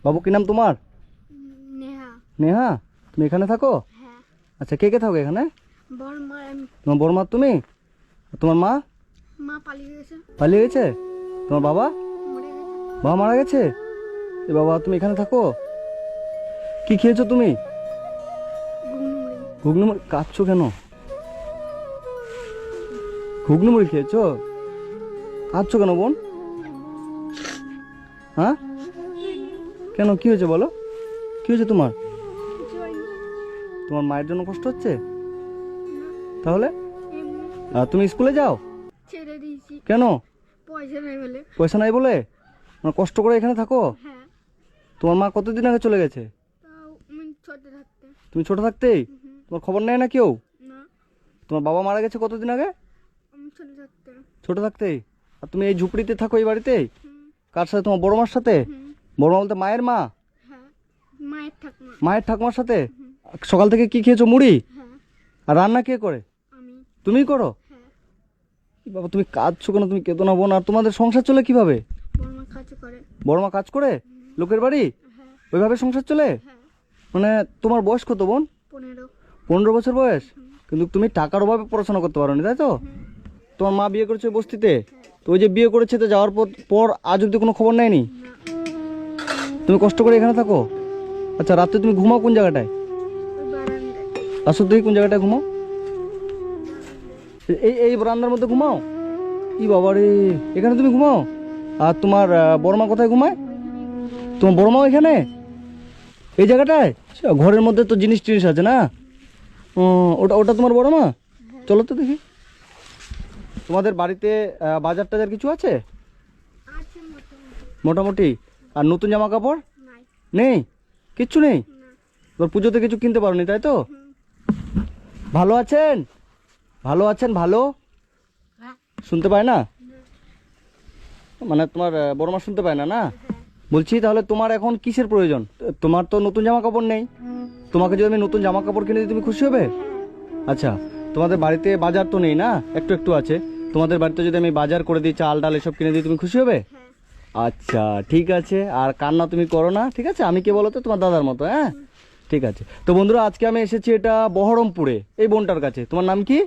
বাবু কি নাম তোমার? নেহা। নেহা, তুমি এখানে থাকো? হ্যাঁ। আচ্ছা, কে কে থাকো এখানে? বড়মা আমি। তোমার বড় মা তুমি? আর তোমার মা? মা পালিয়ে গেছে। পালিয়ে গেছে? তোমার বাবা? মরে গেছে। বাবা মারা গেছে? এ বাবা, তুমি এখানে থাকো? কি খেয়েছো তুমি? ঘুগনি। ঘুগনি মুড়ি? কাঁদছো কেন? ঘুগনি মুড়ি খেয়েছো? কাঁদছো কেন বোন? হ্যাঁ, কেন, কি হয়েছে বলো? কি হয়েছে তোমার? কিছু হয়নি। তোমার মায়ের জন্য কষ্ট হচ্ছে? তাহলে এমনি তুমি স্কুলে যাও? ছেড়ে দিয়েছি। কেন? পয়সা নেই বলে। পয়সা নাই বলে? মানে কষ্ট করে এখানে থাকো? হ্যাঁ। তোমার মা কতদিন আগে চলে গেছে? তাও আমি ছোট থাকতে। তুমি ছোট থাকতেই? তোমার খবর নেয় না কেউ? না, তোমার বাবা মারা গেছে কতদিন আগে? আমি ছোট থাকতে। ছোট থাকতেই? আর তুমি এই ঝুপড়িতে থাকো এই বাড়িতে? হুম। কার সাথে? তোমার বড় মার সাথে? হুম। বড় মা বলতে মায়ের মা? হ্যাঁ। মায়ের ঠাকুমা। মায়ের ঠাকুমার সাথে? সকাল থেকে কি খেয়েছো? মুড়ি? হ্যাঁ। আর রান্না কে করে? আমি। তুমিই করো? হ্যাঁ। বাবা, তুমি কাঁদছো কেন? তুমি কেঁদো না বোন। আর তোমাদের সংসার চলে কিভাবে? বড়মা কাজ করে। বড় মা কাজ করে লোকের বাড়ি? হ্যাঁ। ওইভাবে সংসার চলে? হ্যাঁ। মানে তোমার বয়স কত বোন? 15। 15 বছর বয়স? কিন্তু তুমি টাকার অভাবে পড়াশোনা করতে পারোনি, তাই তো? তোমার মা বিয়ে করেছে ওই বস্তিতে? তো ওই যে বিয়ে করেছে, তো যাওয়ার পর আজ অব্দি কোনো খবর নেয়নি? না, তুমি কষ্ট করে এখানে থাকো? আচ্ছা, রাতে তুমি ঘুমাও কোন জায়গাটায়? ওই বারান্দায়। আসো দেখি কোন জায়গাটায় ঘুমাও? এই বারান্দার মধ্যে ঘুমাও? ই বাবা রে, এখানে তুমি ঘুমাও? আর তোমার বড় মা কোথায় ঘুমায়? তোমার বড় মাও এখানে এই জায়গাটায়? আচ্ছা, ঘরের মধ্যে তো জিনিস টিনিস আছে না? ওটা ওটা তোমার বড় মা? চলো তো দেখি। তোমাদের বাড়িতে বাজার টাজার কিছু আছে আছে মোটামুটি। মোটামুটি? আর নতুন জামা কাপড় নাই। নেই? কিচ্ছু নেই? না। তোর পুজোতে কিছু কিনতে পারোনি, তাই তো? ভালো আছেন? ভালো আছেন? ভালো হ্যাঁ। শুনতে পায় না? মানে তোমার বড় মা শুনতে পায় না? না বলছি, তাহলে তোমার এখন কিসের প্রয়োজন? তোমার তো নতুন জামা কাপড় নেই। তোমাকে যদি আমি নতুন জামা কাপড় কিনে দিই, তুমি খুশি হবে? আচ্ছা, তোমাদের বাড়িতে বাজার তো নেই না? একটু একটু আছে। তোমাদের বাড়িতে যদি আমি বাজার করে দিই, চাল ডাল এসব কিনে দিই, তুমি খুশি হবে? আচ্ছা, ঠিক আছে। আর কান্না তুমি করো না, ঠিক আছে? আমি কে বলো তো? তোমার দাদার মতো। হ্যাঁ, ঠিক আছে। তো বন্ধুরা, আজকে আমি এসেছি এটা বহরমপুরে, এই বোনটার কাছে। তোমার নাম কি?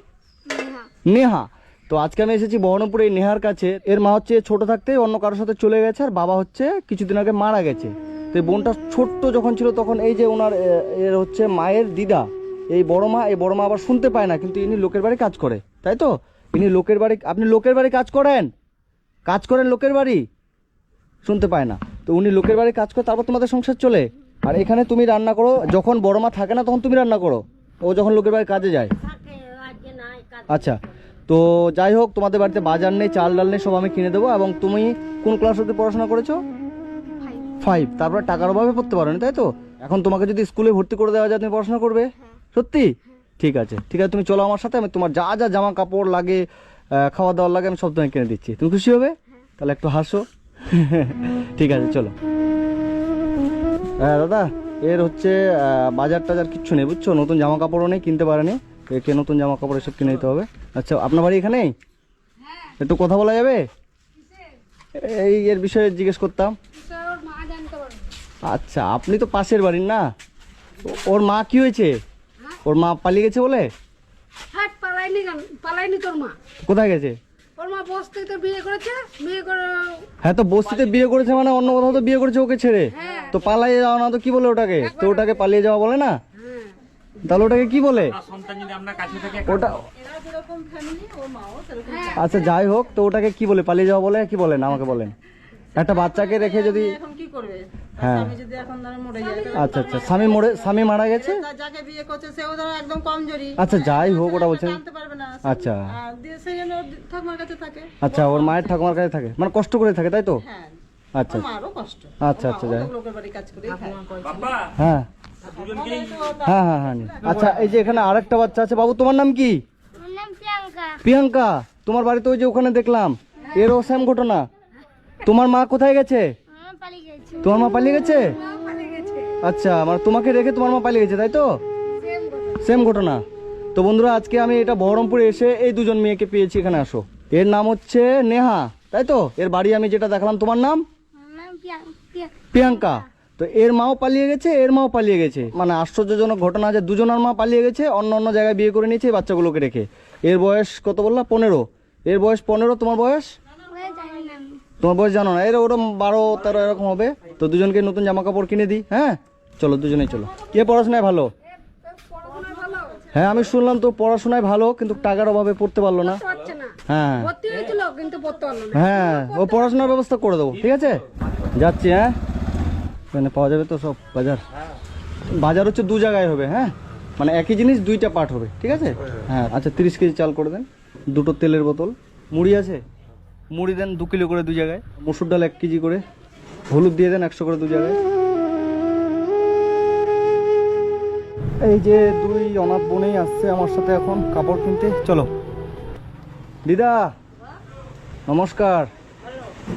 নেহা। নেহা। তো আজকে আমি এসেছি বহরমপুরে এই নেহার কাছে। এর মা হচ্ছে ছোট থাকতেই অন্য কারোর সাথে চলে গেছে, আর বাবা হচ্ছে কিছুদিন আগে মারা গেছে। তো এই বোনটা ছোট্ট যখন ছিল, তখন এই যে ওনার এর হচ্ছে মায়ের দিদা, এই বড় মা আবার শুনতে পায় না, কিন্তু ইনি লোকের বাড়ি কাজ করে, তাই তো? ইনি লোকের বাড়ি, আপনি লোকের বাড়ি কাজ করেন? কাজ করেন লোকের বাড়ি? শুনতে পায় না, তো উনি লোকের বাড়ি কাজ করে, তারপর তোমাদের সংসার চলে। আর এখানে তুমি রান্না করো, যখন বড় মা থাকে না তখন তুমি রান্না করো, ও যখন লোকের বাড়ি কাজে যায়। আচ্ছা, তো যাই হোক, তোমাদের বাড়িতে বাজার নেই, চাল ডাল নেই, সব আমি কিনে দেবো। এবং তুমি কোন ক্লাস অবধি পড়াশোনা করেছো? 5। তারপরে টাকার অভাবে পড়তে পারোনি, তাই তো? এখন তোমাকে যদি স্কুলে ভর্তি করে দেওয়া যায়, তুমি পড়াশোনা করবে? সত্যি? ঠিক আছে, ঠিক আছে, তুমি চলো আমার সাথে। আমি তোমার যা যা জামা কাপড় লাগে, খাওয়া দাওয়া লাগে, আমি সব তোমায় কিনে দিচ্ছি। তুমি খুশি হবে? তাহলে একটু হাসো। ঠিক আছে, চলো। হ্যাঁ দাদা, এর হচ্ছে বাজার টাজার কিচ্ছু নেই, বুঝছো? নতুন জামা কাপড়ও নেই, কিনতে পারেনি। একে নতুন জামা কাপড় এসব কিনে দিতে হবে। আচ্ছা, আপনার বাড়ি এখানেই? একটু কথা বলা যাবে? এই এর বিষয়ে জিজ্ঞেস করতাম। আচ্ছা, আপনি তো পাশের বাড়ির না? ওর মা কি হয়েছে? ওর মা পালিয়ে গেছে বলে? হ্যাঁ, পালাইনি কেন? পালাইনি তোর মা। কোথায় গেছে? ওর মা বস্তিতে বিয়ে করেছে, বিয়ে করে হ্যাঁ, তো বস্তিতে বিয়ে করেছে মানে অন্য কোথাও তো বিয়ে করেছে ওকে ছেড়ে। হ্যাঁ। তো পালিয়ে যাওয়া না তো কি বলে ওটাকে? তো ওটাকে পালিয়ে যাওয়া বলে না? হ্যাঁ। তাহলে ওটাকে কি বলে? ওটা আচ্ছা, যাই হোক, তো ওটাকে কি বলে? পালিয়ে যাওয়া বলে কি বলেন? আমাকে বলেন। একটা বাচ্চাকে রেখে যদি, এখন কি করবে? হ্যাঁ, আমি যদি এখন ধরো মরে যাই, আচ্ছা আচ্ছা, স্বামী মারা গেছে। তার যাকে বিয়ে করছে সেও ধরো একদম কমজোরি, আচ্ছা, যাই হোক, ওটা বলছেন। জানতে পারবে না। আচ্ছা আর দিয়ে সেই জন্য ওর ঠাকুমার কাছে থাকে। আচ্ছা, ওর মায়ের ঠাকুমার কাছে থাকে, মানে কষ্ট করে থাকে, তাই তো? হ্যাঁ, আচ্ছা ওর মারও কষ্ট। আচ্ছা আচ্ছা, যাই হোক। লোকের বাড়ি কাজ করে খায়। হ্যাঁ হ্যাঁ হ্যাঁ হ্যাঁ। আচ্ছা, এই যে এখানে আরেকটা বাচ্চা আছে। বাবু, তোমার নাম কি? আমার নাম প্রিয়াঙ্কা। প্রিয়াঙ্কা। তোমার বাড়িতে ওই যে ওখানে দেখলাম, এরও সেম ঘটনা। তোমার মা কোথায় গেছে? আমার পালিয়ে গেছে। তোমার মা পালিয়ে গেছে? আচ্ছা, মানে তোমাকে রেখে তোমার মা পালিয়ে গেছে, তাই তো? সেম ঘটনা। তো বন্ধুরা, আজকে আমি এটা বহরমপুরে এসে এই দুজন মেয়েকে পেয়েছি। এখানে আসো। এর নাম হচ্ছে নেহা, তাই তো? এর বাড়ি আমি যেটা দেখালাম। তোমার নাম? আমার নাম প্রিয়াঙ্কা। প্রিয়াঙ্কা। তো এর মাও পালিয়ে গেছে, এর মাও পালিয়ে গেছে। মানে আশ্চর্যজনক ঘটনা যে দুজনের মা পালিয়ে গেছে, অন্য অন্য জায়গায় বিয়ে করে নিয়েছে এই বাচ্চাগুলোকে রেখে। এর বয়স কত বললা? 15। এর বয়স 15, তোমার বয়স? ওরা জানি না আমি। তোমার বয়স জানো না, এর ওরম 12-13 এরকম হবে। তো দুজনকে নতুন জামা কাপড় কিনে দিই, হ্যাঁ? চলো দুজনেই চলো। কে পড়াশোনায় ভালো? পড়াশোনায় ভালো হ্যাঁ আমি শুনলাম তো পড়াশোনায় ভালো, কিন্তু টাকার অভাবে পড়তে পারলো না। পারছে না, হ্যাঁ ভর্তি হয়েছিল কিন্তু পড়তে পারলো না। হ্যাঁ, ও পড়াশোনার ব্যবস্থা করে দেবো, ঠিক আছে? যাচ্ছি, হ্যাঁ। এখানে পাওয়া যাবে তো সব বাজার? বাজার হচ্ছে 2 জায়গায় হবে, হ্যাঁ? মানে একই জিনিস 2টা পার্ট হবে, ঠিক আছে? হ্যাঁ আচ্ছা 30 কেজি চাল করে দেন, 2টো তেলের বোতল, মুড়ি আছে? মুড়ি দেন 2 কিলো করে 2 জায়গায়, মসুর ডাল 1 কেজি করে, হলুদ দিয়ে দেন 100 করে 2 জায়গায়। এই যে 2 অনাথ বোনেই আসছে আমার সাথে এখন কাপড় কিনতে। চলো দিদা, নমস্কার,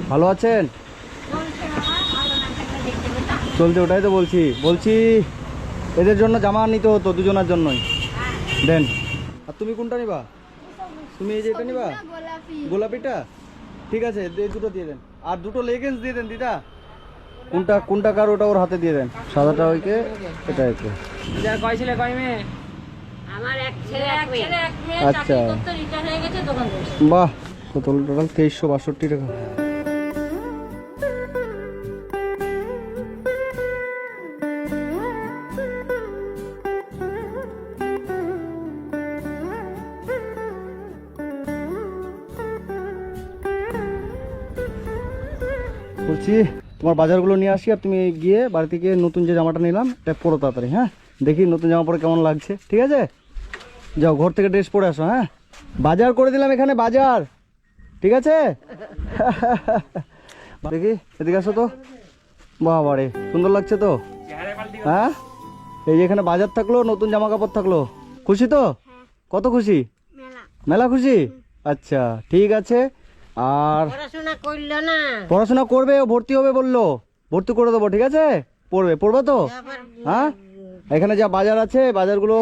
ভালো আছেন? চলছে, ওটাই তো বলছি এদের জন্য জামা নিতে হতো, দুজনের জন্যই দেন। আর তুমি কোনটা নিবা? তুমি এই যে এটা নিবা, গোলাপি। গোলাপিটা? ঠিক আছে, এই 2টো দিয়ে দেন। আর 2টো লেগিংস দিয়ে দেন দিদা। কোনটা কার ওটা ওর হাতে দিয়ে দেন। সাদাটা ওইকে, এটা একে। কয় ছেলে কয় মেয়ে? আচ্ছা বাহ, কত টোটাল? 2362 টাকা। বলছি তোমার বাজারগুলো নিয়ে আসি, আর তুমি গিয়ে বাড়ি থেকে নতুন যে জামাটা নিলাম এটা পরো তাড়াতাড়ি, হ্যাঁ? দেখি নতুন জামা পরে কেমন লাগছে, ঠিক আছে? যাও ঘর থেকে ড্রেস পরে আসো, হ্যাঁ? বাজার করে দিলাম এখানে, বাজার, ঠিক আছে? দেখি এদিকে আসো তো। বাবারে সুন্দর লাগছে তো, হ্যাঁ? এই যে এখানে বাজার থাকলো, নতুন জামা কাপড় থাকলো, খুশি তো? কত খুশি? মেলা। মেলা খুশি? আচ্ছা ঠিক আছে। আর পড়াশোনা করলো না, পড়াশোনা করবে, ও ভর্তি হবে বললো, ভর্তি করে দেবো, ঠিক আছে? পড়বে তো, হ্যাঁ? এখানে যা বাজার আছে বাজারগুলো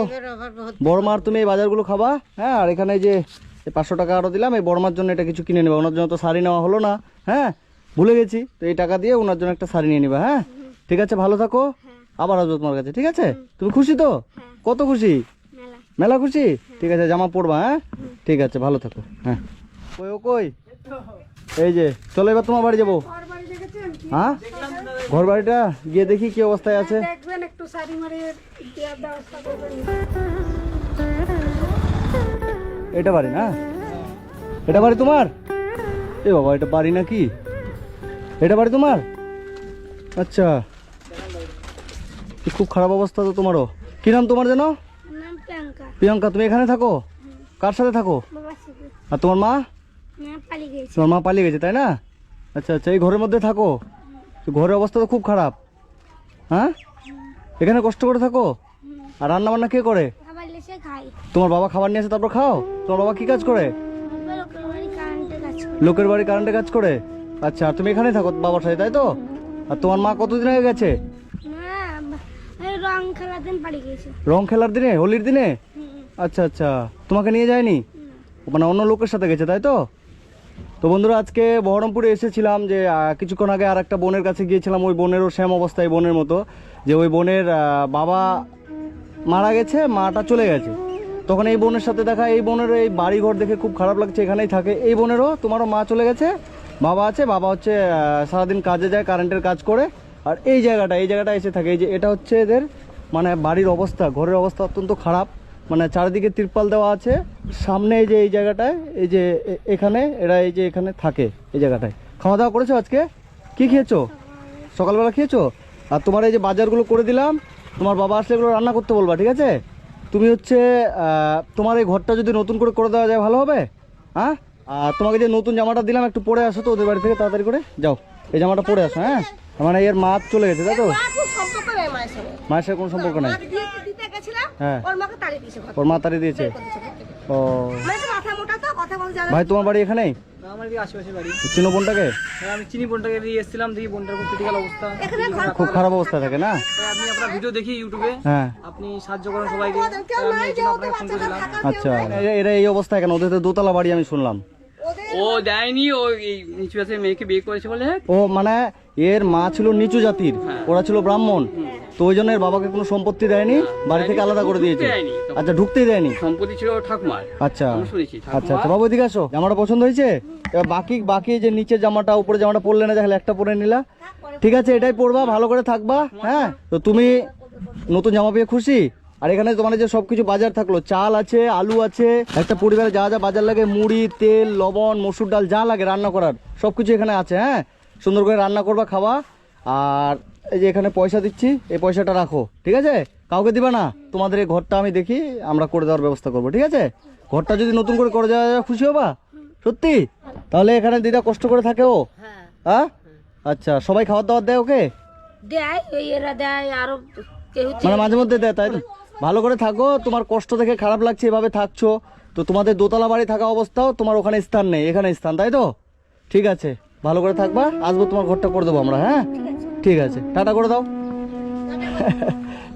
বড়মার, তুমি এই বাজারগুলো খাবা, হ্যাঁ? আর এখানে যে 500 টাকা আরও দিলাম, এই বড়মার জন্য এটা কিছু কিনে নেবা, ওনার জন্য তো শাড়ি নেওয়া হলো না, হ্যাঁ? ভুলে গেছি, তো এই টাকা দিয়ে ওনার জন্য একটা শাড়ি নিয়ে নিবা, হ্যাঁ? ঠিক আছে, ভালো থাকো, আবার আসবো তোমার কাছে, ঠিক আছে? তুমি খুশি তো? কত খুশি? মেলা। মেলা খুশি? ঠিক আছে, জামা পরবা, হ্যাঁ? ঠিক আছে, ভালো থাকো, হ্যাঁ। কই ও কই? এই যে চলো এবার তোমার বাড়ি যাবো, ঘর বাড়ি দেখেছেন কি? হ্যাঁ? ঘর বাড়িটা গিয়ে দেখি কি অবস্থায় আছে। দেখবেন একটু শাড়ি মারি দেওয়ার ব্যবস্থা করবেন। এটা বাড়ি না? এটা বাড়ি তোমার? এ বাবা, এটা বাড়ি নাকি? এটা বাড়ি তোমার? আচ্ছা, খুব খারাপ অবস্থা তো তোমারও। কি নাম তোমার যেন? নাম প্রিয়াঙ্কা। প্রিয়াঙ্কা, তুমি এখানে থাকো? কার সাথে থাকো? বাবা সাথে। আর তোমার মা? মা পালিয়ে গেছে। তোমার মা পালিয়ে গেছে, তাই না? আচ্ছা আচ্ছা, এই ঘরের মধ্যে থাকো? তো ঘরের অবস্থা তো খুব খারাপ, হ্যাঁ? এখানে কষ্ট করে থাকো? আর রান্না বান্না কে করে? খাবার লেসে খাই। তোমার বাবা খাবার নিয়ে আসে তারপর খাও? তোমার বাবা কি কাজ করে? বাবা লোকের বাড়ি কারেন্টে কাজ করে। লোকের বাড়ি কারেন্টে কাজ করে? আচ্ছা, আর তুমি এখানেই থাকো বাবার সাথে, তাই তো? আর তোমার মা কতদিন আগে গেছে? না, এই রং খেলার দিন পালিয়ে গেছে। রং খেলার দিনে, হোলির দিনে? আচ্ছা আচ্ছা, তোমাকে নিয়ে যায়নি? মানে অন্য লোকের সাথে গেছে, তাই তো? তো বন্ধুরা, আজকে বহরমপুরে এসেছিলাম যে কিছুক্ষণ আগে আর একটা বোনের কাছে গিয়েছিলাম, ওই বোনেরও সেম অবস্থায়, বোনের মতো, যে ওই বোনের বাবা মারা গেছে, মাটা চলে গেছে। তখন এই বোনের সাথে দেখা, এই বোনের এই বাড়ি ঘর দেখে খুব খারাপ লাগছে, এখানেই থাকে। এই বোনেরও, তোমারও মা চলে গেছে, বাবা আছে, বাবা হচ্ছে সারাদিন কাজে যায়, কারেন্টের কাজ করে, আর এই জায়গাটা এসে থাকে। এই যে এটা হচ্ছে এদের মানে বাড়ির অবস্থা, ঘরের অবস্থা অত্যন্ত খারাপ, মানে চারিদিকে তিরপাল দেওয়া আছে, সামনে এই যে এই জায়গাটায়, এই যে এখানে এরা এই যে এখানে থাকে, এই জায়গাটায়। খাওয়া দাওয়া করেছো আজকে? কি খেয়েছো? সকালবেলা খেয়েছো? আর তোমার এই যে বাজারগুলো করে দিলাম, তোমার বাবা আসলে এগুলো রান্না করতে বলবা, ঠিক আছে? তুমি হচ্ছে তোমার এই ঘরটা যদি নতুন করে দেওয়া যায় ভালো হবে, হ্যাঁ? আর তোমাকে যে নতুন জামাটা দিলাম একটু পরে আসো তো ওদের বাড়ি থেকে, তাড়াতাড়ি করে যাও, এই জামাটা পরে আসো, হ্যাঁ? মানে এর মা চলে গেছে, তাই তো? সম্পর্ক নেই মায়ের সঙ্গে। মায়ের সাথে কোনো সম্পর্ক নাই? দিতে গেছিলাম, হ্যাঁ, ওর মাকে তাড়িয়ে দিয়েছে ঘর ওর মা তাড়িয়ে দিয়েছে। ও মানে তো মাথা মোটা, তো কথা বলতে জানে। ভাই, তোমার বাড়ি এখানেই? আমার কি আশেপাশে বাড়ি। চিনো বোনটাকে? হ্যাঁ, আমি চিনি বোনটাকে দিয়ে এসেছিলাম, দেখি বোনটার খুব ক্রিটিক্যাল অবস্থা। এখানে ঘর খুব খারাপ অবস্থা থাকে না? তাই আপনি আপনার ভিডিও দেখি ইউটিউবে, হ্যাঁ, আপনি সাহায্য করেন সবাইকে, কেউ তাই আমি নাই এই যে জন্য ওদের আপনাকে ফোন বাচ্চাটা করেছিলাম। থাকা আচ্ছা, এরা এই অবস্থা কেন? ওদের তো দোতলা বাড়ি আমি শুনলাম। ওদের ও দেয়নি, ও এই নিচু আছে মেয়েকে বিয়ে করেছে বলে। ও মানে এর মা ছিল নিচু জাতির, ওরা ছিল ব্রাহ্মণ, তো ওই জন্য এর বাবাকে কোনো সম্পত্তি দেয়নি, বাড়ি থেকে আলাদা করে দিয়েছে। দেয়নি তখন। আচ্ছা, ঢুকতেই দেয়নি। সম্পত্তি ছিল ঠাকুমার। আচ্ছা আমি শুনেছি আচ্ছা আচ্ছা, বাবু এদিকে আসো। জামাটা পছন্দ হয়েছে? এবার বাকি বাকি যে নিচের জামাটা উপরে জামাটা পরলে না, তাহলে একটা পরে নিলা, ঠিক আছে, এটাই পরবা, ভালো করে থাকবা। হ্যাঁ, তো তুমি নতুন জামা পেয়ে খুশি? আর এখানে তোমার যে সবকিছু বাজার থাকলো, চাল আছে, আলু আছে, একটা পরিবারে যা যা বাজার লাগে, মুড়ি, তেল, লবণ, মসুর ডাল, যা লাগে রান্না করার সবকিছু এখানে আছে। হ্যাঁ, সুন্দর করে রান্না করবা, খাওয়া। আর এই যে এখানে পয়সা দিচ্ছি, এই পয়সাটা রাখো, ঠিক আছে? কাউকে দিবা না। তোমাদের এই ঘরটা আমি দেখি আমরা করে দেওয়ার ব্যবস্থা করবো, ঠিক আছে? ঘরটা যদি নতুন করে করে দেওয়া যায় খুশি হবা? সত্যি? তাহলে এখানে দিদা কষ্ট করে থাকে ও? হ্যাঁ, আচ্ছা, সবাই খাবার দাবার দেয় ওকে? দেয়, ওই এরা দেয়, আরো কেউ মানে মাঝে মধ্যে দেয়, তাই তো? ভালো করে থাকো, তোমার কষ্ট দেখে খারাপ লাগছে এভাবে থাকছো, তো তোমাদের দোতলা বাড়ি থাকা অবস্থাও তোমার ওখানে স্থান নেই, এখানে স্থান, তাই তো? ঠিক আছে, ভালো করে থাকবা, আসবো, তোমার ঘরটা করে দেবো আমরা। হ্যাঁ, ঠিক আছে, টাটা করে দাও।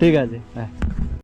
ঠিক আছে, হ্যাঁ।